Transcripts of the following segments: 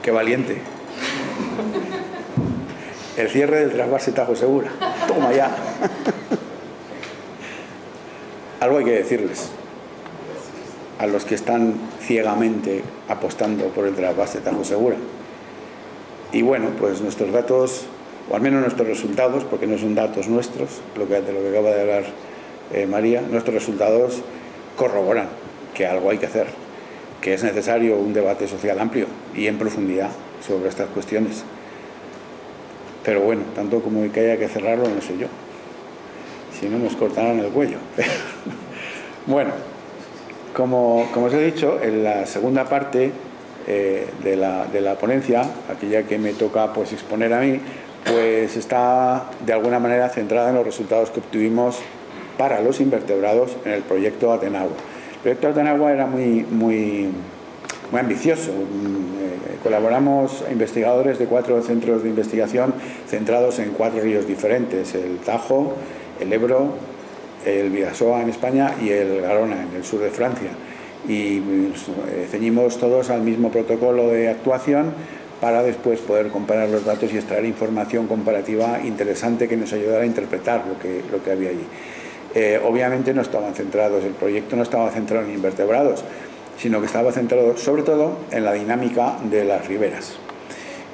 Qué valiente. El cierre del trasvase Tajo Segura. Toma ya. Algo hay que decirles a los que están ciegamente apostando por el trasvase Tajo Segura. Y bueno, pues nuestros datos, o al menos nuestros resultados, porque no son datos nuestros, de lo que acaba de hablar María, nuestros resultados corroboran que algo hay que hacer, que es necesario un debate social amplio y en profundidad sobre estas cuestiones. Pero bueno, tanto como que haya que cerrarlo, no sé yo. Si no, nos cortarán el cuello. Bueno, como os he dicho, en la segunda parte de la ponencia, aquella que me toca pues exponer a mí, pues está de alguna manera centrada en los resultados que obtuvimos para los invertebrados en el proyecto Atenagua. El proyecto Atenagua era muy ambicioso. Colaboramos investigadores de 4 centros de investigación centrados en 4 ríos diferentes: el Tajo, el Ebro, el Bidasoa en España y el Garona en el sur de Francia. Y ceñimos todos al mismo protocolo de actuación para después poder comparar los datos y extraer información comparativa interesante que nos ayudara a interpretar lo que había allí. Obviamente no estaban centrados, el proyecto no estaba centrado en invertebrados, sino que estaba centrado sobre todo en la dinámica de las riberas.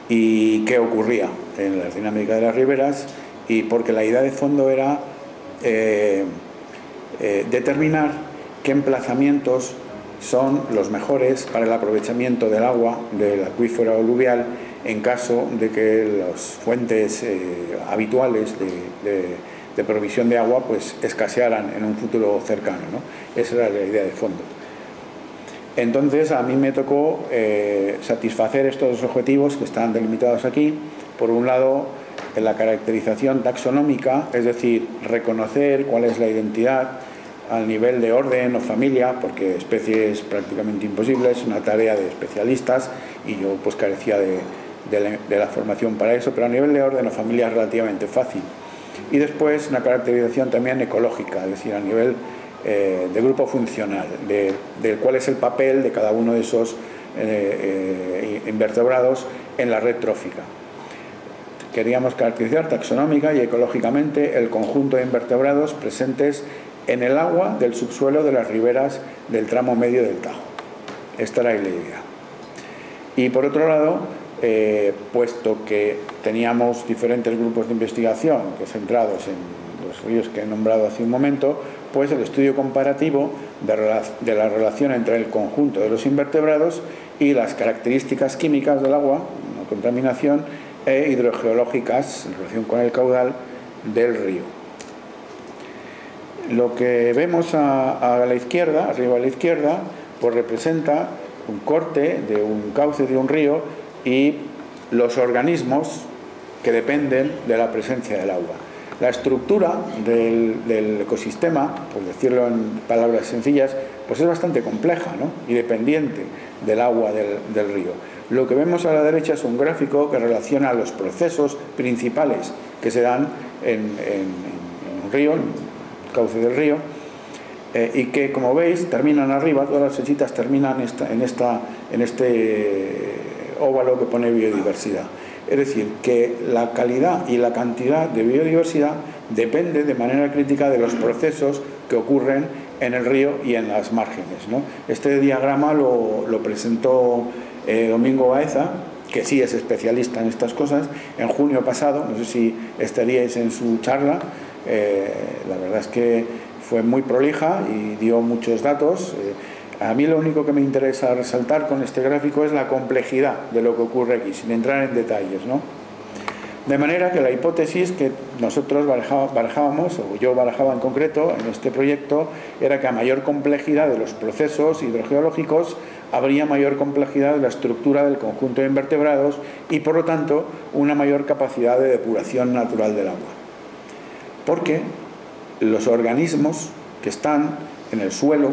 ¿Y qué ocurría en la dinámica de las riberas? Y porque la idea de fondo era determinar qué emplazamientos son los mejores para el aprovechamiento del agua del acuífero aluvial en caso de que las fuentes habituales de provisión de agua pues escasearan en un futuro cercano, ¿no? Esa era la idea de fondo. Entonces a mí me tocó satisfacer estos dos objetivos que están delimitados aquí. Por un lado, en la caracterización taxonómica, es decir, reconocer cuál es la identidad al nivel de orden o familia, porque especie es prácticamente imposible, es una tarea de especialistas y yo pues carecía de la formación para eso, pero a nivel de orden o familia es relativamente fácil. Y después una caracterización también ecológica, es decir, a nivel de grupo funcional, de cuál es el papel de cada uno de esos invertebrados en la red trófica. Queríamos caracterizar taxonómica y ecológicamente el conjunto de invertebrados presentes en el agua del subsuelo de las riberas del tramo medio del Tajo. Esta era la idea. Y por otro lado, puesto que teníamos diferentes grupos de investigación centrados en los ríos que he nombrado hace un momento, pues el estudio comparativo de la relación entre el conjunto de los invertebrados y las características químicas del agua, la contaminación, e hidrogeológicas en relación con el caudal del río. Lo que vemos a la izquierda, arriba a la izquierda, pues representa un corte de un cauce de un río y los organismos que dependen de la presencia del agua. La estructura del ecosistema, por decirlo en palabras sencillas, pues es bastante compleja, ¿no? Y dependiente del agua del río. Lo que vemos a la derecha es un gráfico que relaciona los procesos principales que se dan en un río, en el cauce del río, y que, como veis, terminan arriba, todas las flechitas terminan en este óvalo que pone biodiversidad. Es decir, que la calidad y la cantidad de biodiversidad depende de manera crítica de los procesos que ocurren en el río y en las márgenes, ¿no? Este diagrama lo presentó Domingo Baeza, que sí es especialista en estas cosas, en junio pasado. No sé si estaríais en su charla. La verdad es que fue muy prolija y dio muchos datos. A mí lo único que me interesa resaltar con este gráfico es la complejidad de lo que ocurre aquí, sin entrar en detalles, ¿no? De manera que la hipótesis que nosotros barajábamos, o yo barajaba en concreto en este proyecto, era que a mayor complejidad de los procesos hidrogeológicos habría mayor complejidad de la estructura del conjunto de invertebrados y, por lo tanto, una mayor capacidad de depuración natural del agua. Porque los organismos que están en el suelo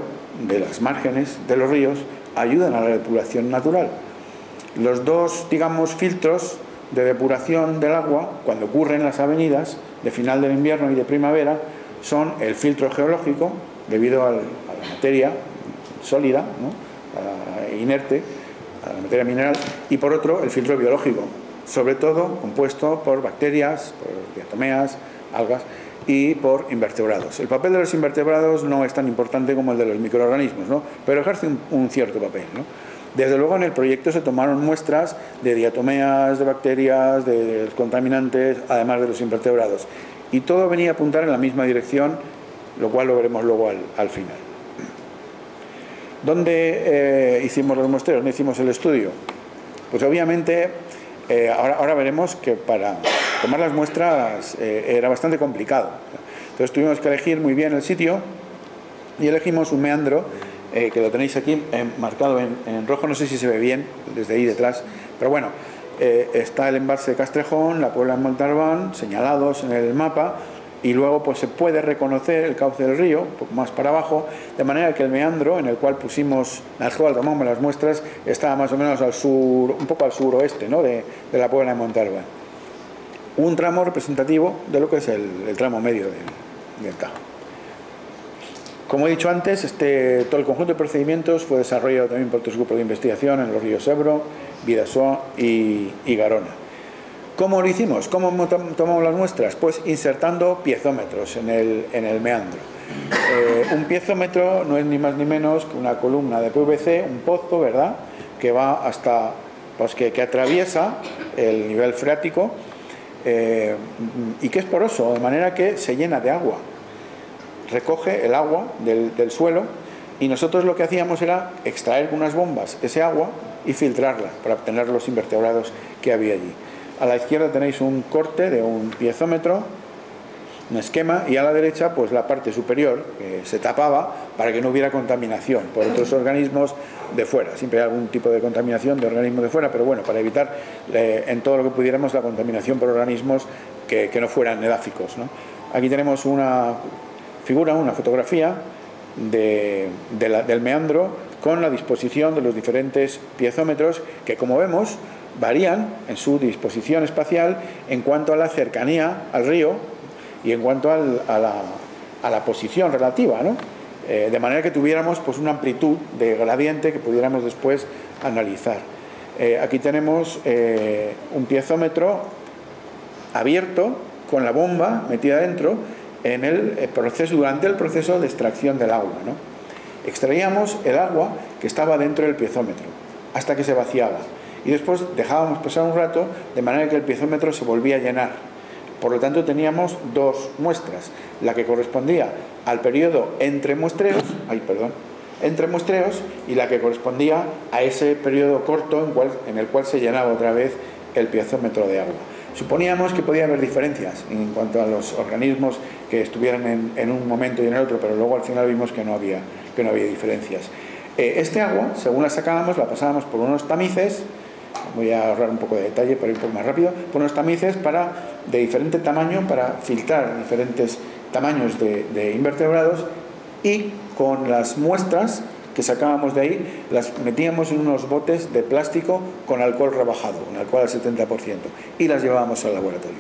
de las márgenes de los ríos ayudan a la depuración natural. Los dos, digamos, filtros de depuración del agua, cuando ocurren las avenidas de final del invierno y de primavera, son el filtro geológico, debido a la materia sólida, ¿no?, inerte, la materia mineral, y por otro el filtro biológico, sobre todo compuesto por bacterias, por diatomeas, algas y por invertebrados. El papel de los invertebrados no es tan importante como el de los microorganismos, ¿no? Pero ejerce un cierto papel, ¿no? Desde luego en el proyecto se tomaron muestras de diatomeas, de bacterias, de contaminantes, además de los invertebrados. Y todo venía a apuntar en la misma dirección, lo cual lo veremos luego al final. ¿Dónde hicimos los muestreos? ¿Dónde hicimos el estudio? Pues obviamente, ahora veremos que para tomar las muestras era bastante complicado. Entonces tuvimos que elegir muy bien el sitio y elegimos un meandro, que lo tenéis aquí marcado en rojo, no sé si se ve bien desde ahí detrás, pero bueno, está el embalse de Castrejón, la Puebla de Montalbán, señalados en el mapa, y luego pues se puede reconocer el cauce del río, un poco más para abajo, de manera que el meandro en el cual tomamos las muestras estaba más o menos al sur, un poco al suroeste, ¿no?, de la Puebla de Montalbán. Un tramo representativo de lo que es el tramo medio del Tajo. Como he dicho antes, todo el conjunto de procedimientos fue desarrollado también por otros grupos de investigación en los ríos Ebro, Bidasoa y Garona. ¿Cómo lo hicimos? ¿Cómo tomamos las muestras? Pues insertando piezómetros en el meandro. Un piezómetro no es ni más ni menos que una columna de PVC, un pozo, ¿verdad?, que va hasta, pues que atraviesa el nivel freático y que es poroso, de manera que se llena de agua. Recoge el agua del suelo y nosotros lo que hacíamos era extraer con unas bombas ese agua y filtrarla para obtener los invertebrados que había allí. A la izquierda tenéis un corte de un piezómetro, un esquema, y a la derecha pues la parte superior que se tapaba para que no hubiera contaminación por otros organismos de fuera. Siempre hay algún tipo de contaminación de organismos de fuera, pero bueno, para evitar en todo lo que pudiéramos la contaminación por organismos que no fueran edáficos, ¿no? Aquí tenemos una figura, una fotografía del meandro con la disposición de los diferentes piezómetros que, como vemos, varían en su disposición espacial en cuanto a la cercanía al río y en cuanto a la posición relativa, ¿no? De manera que tuviéramos pues una amplitud de gradiente que pudiéramos después analizar. Aquí tenemos un piezómetro abierto con la bomba metida dentro durante el proceso de extracción del agua, ¿no? Extraíamos el agua que estaba dentro del piezómetro hasta que se vaciaba y después dejábamos pasar un rato de manera que el piezómetro se volvía a llenar. Por lo tanto teníamos dos muestras, la que correspondía al periodo entre muestreos y la que correspondía a ese periodo corto en el cual se llenaba otra vez el piezómetro de agua. Suponíamos que podía haber diferencias en cuanto a los organismos que estuvieran en un momento y en el otro, pero luego al final vimos que no había diferencias. Este agua, según la sacábamos, la pasábamos por unos tamices, voy a ahorrar un poco de detalle para ir un poco más rápido, por unos tamices de diferente tamaño para filtrar diferentes tamaños de invertebrados, y con las muestras que sacábamos de ahí las metíamos en unos botes de plástico con alcohol rebajado, un alcohol al 70%, y las llevábamos al laboratorio.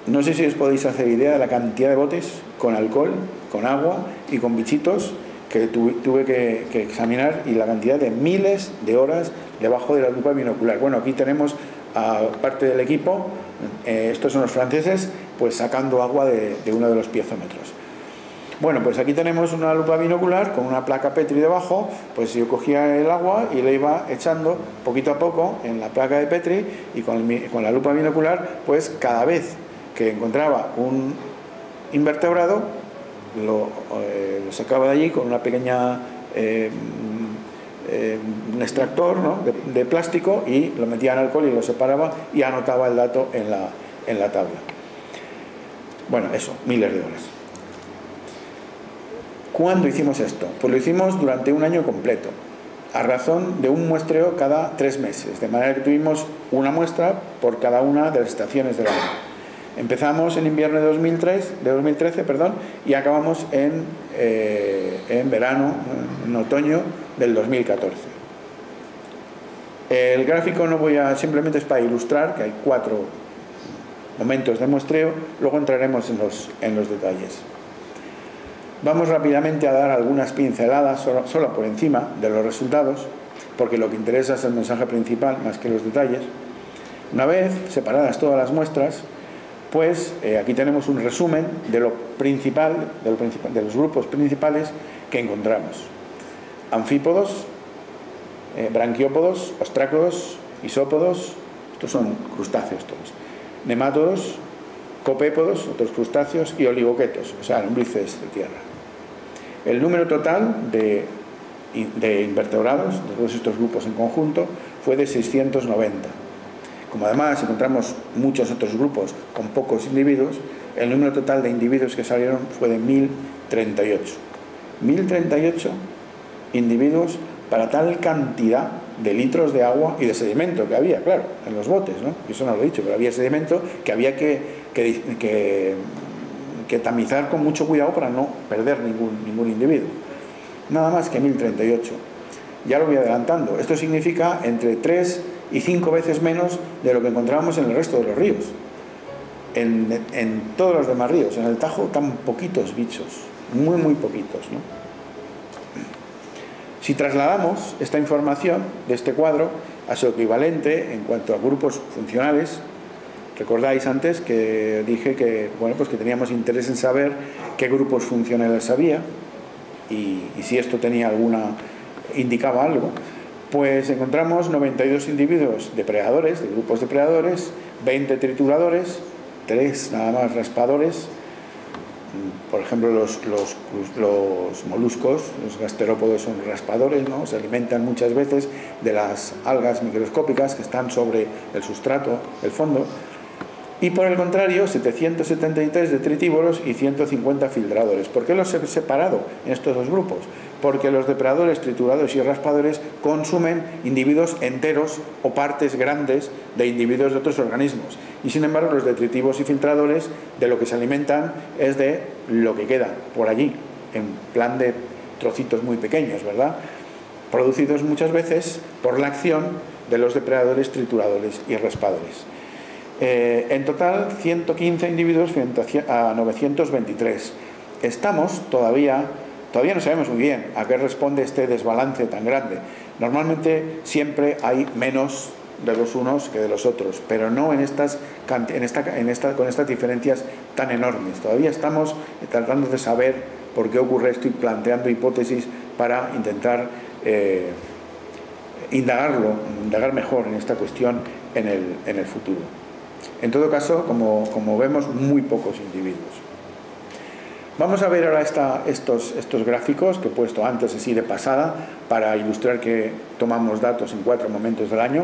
No sé si os podéis hacer idea de la cantidad de botes con alcohol, con agua y con bichitos que tuve que examinar, y la cantidad de miles de horas debajo de la lupa binocular. Bueno, aquí tenemos a parte del equipo, estos son los franceses, pues sacando agua de uno de los piezómetros. Bueno, pues aquí tenemos una lupa binocular con una placa Petri debajo. Pues yo cogía el agua y le iba echando poquito a poco en la placa de Petri, y con la lupa binocular, pues cada vez que encontraba un invertebrado lo sacaba de allí con una pequeña un extractor, ¿no?, de plástico, y lo metía en alcohol y lo separaba y anotaba el dato en la tabla. Bueno, eso, miles de horas. ¿Cuándo hicimos esto? Pues lo hicimos durante un año completo, a razón de un muestreo cada 3 meses, de manera que tuvimos una muestra por cada una de las estaciones del año. Empezamos en invierno de 2013, y acabamos en verano, en otoño del 2014. El gráfico simplemente es para ilustrar que hay 4 momentos de muestreo, luego entraremos en los detalles. Vamos rápidamente a dar algunas pinceladas solo por encima de los resultados. porque lo que interesa es el mensaje principal más que los detalles. Una vez separadas todas las muestras, pues aquí tenemos un resumen de lo principal, de los grupos principales que encontramos: anfípodos, branquiópodos, ostrácodos, isópodos, estos son crustáceos todos, nemátodos, copépodos, otros crustáceos, y oligoquetos, o sea, lombrices de tierra. El número total de invertebrados de todos estos grupos en conjunto fue de 690. Como además encontramos muchos otros grupos con pocos individuos, el número total de individuos que salieron fue de 1038. 1038 individuos para tal cantidad de litros de agua y de sedimento que había, claro, en los botes, ¿no? Eso no lo he dicho, pero había sedimento que había que tamizar con mucho cuidado para no perder ningún individuo. Nada más que 1038. Ya lo voy adelantando. Esto significa entre 3 y 5 veces menos de lo que encontramos en el resto de los ríos. En todos los demás ríos. En el Tajo tan poquitos bichos, muy poquitos, ¿no? Si trasladamos esta información de este cuadro a su equivalente en cuanto a grupos funcionales, recordáis antes que dije que, bueno, pues que teníamos interés en saber qué grupos funcionales había y si esto tenía indicaba algo. Pues encontramos 92 individuos depredadores, de grupos depredadores, 20 trituradores, 3 nada más raspadores. Por ejemplo, los moluscos, los gasterópodos son raspadores, ¿no? Se alimentan muchas veces de las algas microscópicas que están sobre el sustrato, el fondo. Y por el contrario, 773 detritívoros y 150 filtradores. ¿Por qué los he separado en estos dos grupos? Porque los depredadores, trituradores y raspadores consumen individuos enteros o partes grandes de individuos de otros organismos. Y sin embargo, los detritivos y filtradores de lo que se alimentan es de lo que queda por allí, en plan de trocitos muy pequeños, ¿verdad? Producidos muchas veces por la acción de los depredadores, trituradores y raspadores. En total, 115 individuos frente a 923. Estamos todavía no sabemos muy bien a qué responde este desbalance tan grande. Normalmente siempre hay menos de los unos que de los otros, pero no con estas diferencias tan enormes. Todavía estamos tratando de saber por qué ocurre esto y planteando hipótesis para intentar indagar mejor en esta cuestión en el futuro. En todo caso, como vemos, muy pocos individuos. Vamos a ver ahora estos gráficos que he puesto antes así de pasada para ilustrar que tomamos datos en 4 momentos del año,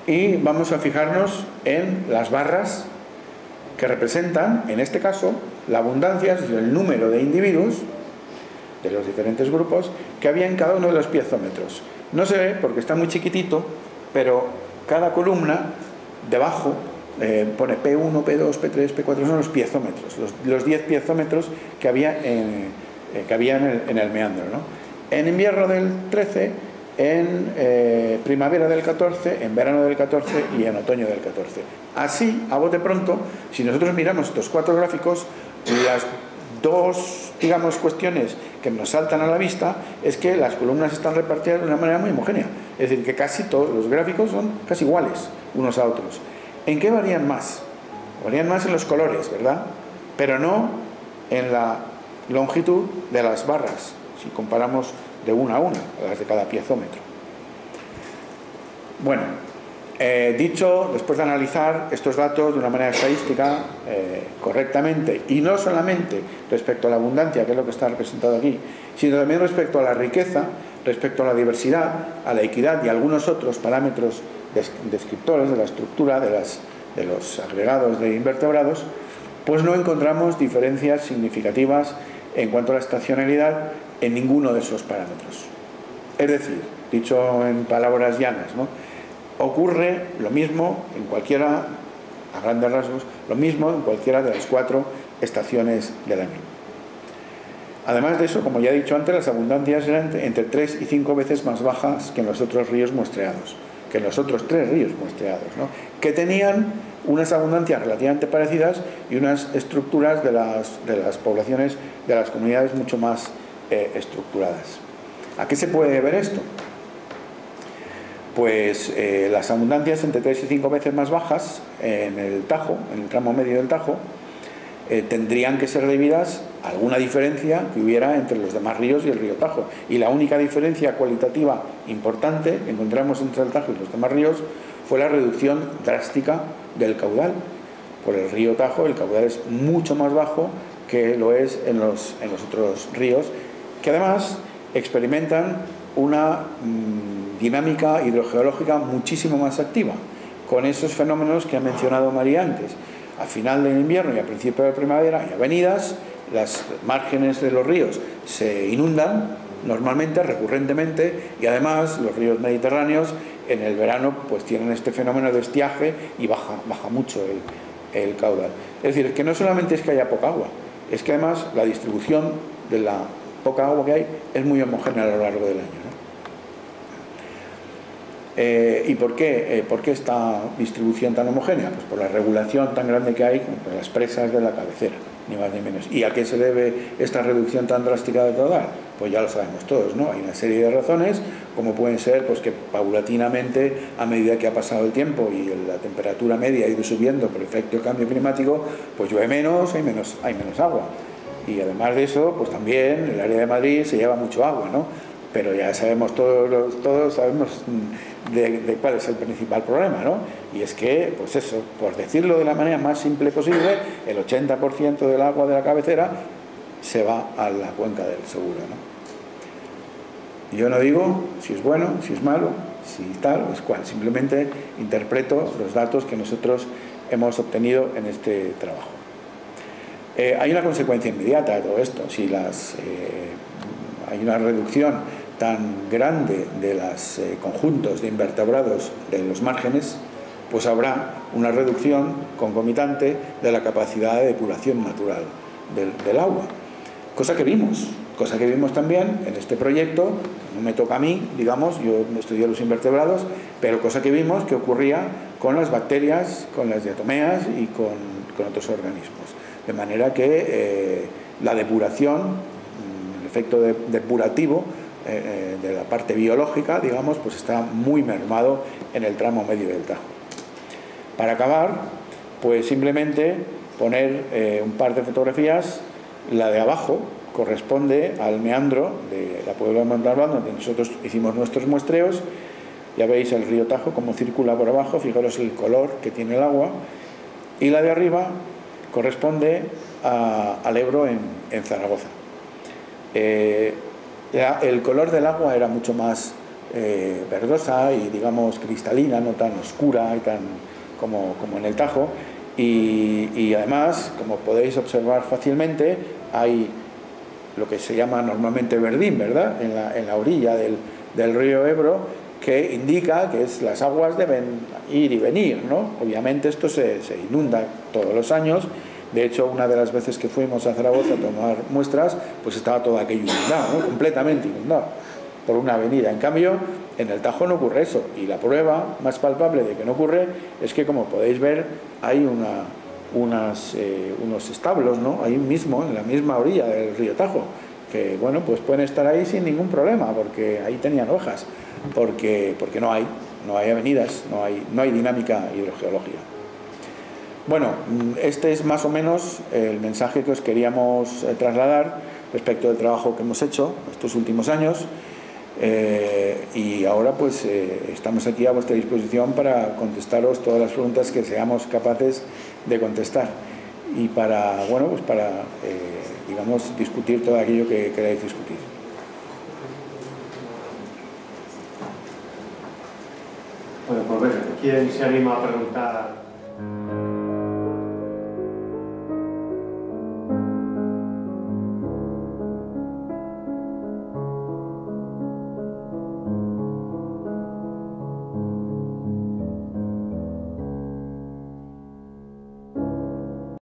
y vamos a fijarnos en las barras que representan, en este caso, la abundancia, es decir, el número de individuos de los diferentes grupos que había en cada uno de los piezómetros. No se ve porque está muy chiquitito, pero cada columna debajo pone P1, P2, P3, P4, son los piezómetros, los 10 piezómetros que había en el meandro, ¿no? En invierno del 13, en primavera del 14, en verano del 14 y en otoño del 14. Así, a bote pronto, si nosotros miramos estos 4 gráficos, las dos, digamos, cuestiones que nos saltan a la vista es que las columnas están repartidas de una manera muy homogénea. Es decir, que casi todos los gráficos son casi iguales unos a otros. ¿En qué varían más? Varían más en los colores, ¿verdad? Pero no en la longitud de las barras, si comparamos de una a una, las de cada piezómetro. Bueno, dicho, después de analizar estos datos de una manera estadística correctamente, y no solamente respecto a la abundancia, que es lo que está representado aquí, sino también respecto a la riqueza, respecto a la diversidad, a la equidad y a algunos otros parámetros descriptores de la estructura de los agregados de invertebrados, pues no encontramos diferencias significativas en cuanto a la estacionalidad en ninguno de esos parámetros. Es decir, dicho en palabras llanas, ¿no?, ocurre lo mismo en cualquiera, a grandes rasgos, lo mismo en cualquiera de las 4 estaciones del año. Además de eso, como ya he dicho antes, las abundancias eran entre 3 y 5 veces más bajas que en los otros ríos muestreados, que en los otros 3 ríos muestreados, ¿no?, que tenían unas abundancias relativamente parecidas y unas estructuras de las poblaciones, de las comunidades mucho más estructuradas. ¿A qué se puede ver esto? pues las abundancias entre 3 y 5 veces más bajas en el Tajo, en el tramo medio del Tajo, tendrían que ser debidas a alguna diferencia que hubiera entre los demás ríos y el río Tajo. Y la única diferencia cualitativa importante que encontramos entre el Tajo y los demás ríos fue la reducción drástica del caudal. Por el río Tajo el caudal es mucho más bajo que lo es en los otros ríos, que además experimentan una dinámica hidrogeológica muchísimo más activa, con esos fenómenos que ha mencionado María antes. Al final del invierno y a principio de primavera hay avenidas, las márgenes de los ríos se inundan normalmente, recurrentemente, y además los ríos mediterráneos en el verano pues tienen este fenómeno de estiaje y baja mucho el caudal. Es decir, que no solamente es que haya poca agua, es que además la distribución de la poca agua que hay es muy homogénea a lo largo del año, ¿no? ¿Y por qué esta distribución tan homogénea? Pues por la regulación tan grande que hay por las presas de la cabecera, ni más ni menos. ¿Y a qué se debe esta reducción tan drástica del caudal? Pues ya lo sabemos todos, ¿no? Hay una serie de razones, como pueden ser pues que paulatinamente, a medida que ha pasado el tiempo y la temperatura media ha ido subiendo por efecto del cambio climático, pues llueve menos, hay menos agua. Y además de eso, pues también el área de Madrid se lleva mucho agua, ¿no? Pero ya sabemos todos sabemos de cuál es el principal problema, ¿no? Y es que, pues eso, por decirlo de la manera más simple posible, el 80% del agua de la cabecera se va a la cuenca del Segura, ¿no? Yo no digo si es bueno, si es malo, si tal o es cual, simplemente interpreto los datos que nosotros hemos obtenido en este trabajo. Hay una consecuencia inmediata de todo esto. Si hay una reducción tan grande de los conjuntos de invertebrados de los márgenes, pues habrá una reducción concomitante de la capacidad de depuración natural del agua. Cosa que vimos también en este proyecto, no me toca a mí, digamos, yo estudié los invertebrados, pero cosa que vimos que ocurría con las bacterias, con las diatomeas y con otros organismos. De manera que la depuración, el efecto depurativo de la parte biológica, digamos, pues está muy mermado en el tramo medio del Tajo. Para acabar, pues simplemente poner un par de fotografías. La de abajo corresponde al meandro de la Puebla de Montalbán, donde nosotros hicimos nuestros muestreos. Ya veis el río Tajo como circula por abajo, fijaros el color que tiene el agua. Y la de arriba corresponde al Ebro en Zaragoza. El color del agua era mucho más verdosa y, digamos, cristalina, no tan oscura y tan como en el Tajo. Y además, como podéis observar fácilmente, hay lo que se llama normalmente verdín, ¿verdad?, en la orilla del río Ebro, que indica que las aguas deben ir y venir, ¿no? Obviamente esto se inunda todos los años. De hecho, una de las veces que fuimos a Zaragoza a tomar muestras, pues estaba todo aquello inundado, ¿no? Completamente inundado por una avenida. En cambio, en el Tajo no ocurre eso. Y la prueba más palpable de que no ocurre es que, como podéis ver, hay unos establos, ¿no?, ahí mismo, en la misma orilla del río Tajo, que, bueno, pues pueden estar ahí sin ningún problema, porque ahí tenían hojas, porque no hay avenidas, no hay dinámica hidrogeológica. Bueno, este es más o menos el mensaje que os queríamos trasladar respecto del trabajo que hemos hecho estos últimos años, y ahora pues estamos aquí a vuestra disposición para contestaros todas las preguntas que seamos capaces de contestar y para, bueno, pues para digamos, discutir todo aquello que queráis discutir. Bueno, pues venga, ¿quién se anima a preguntar?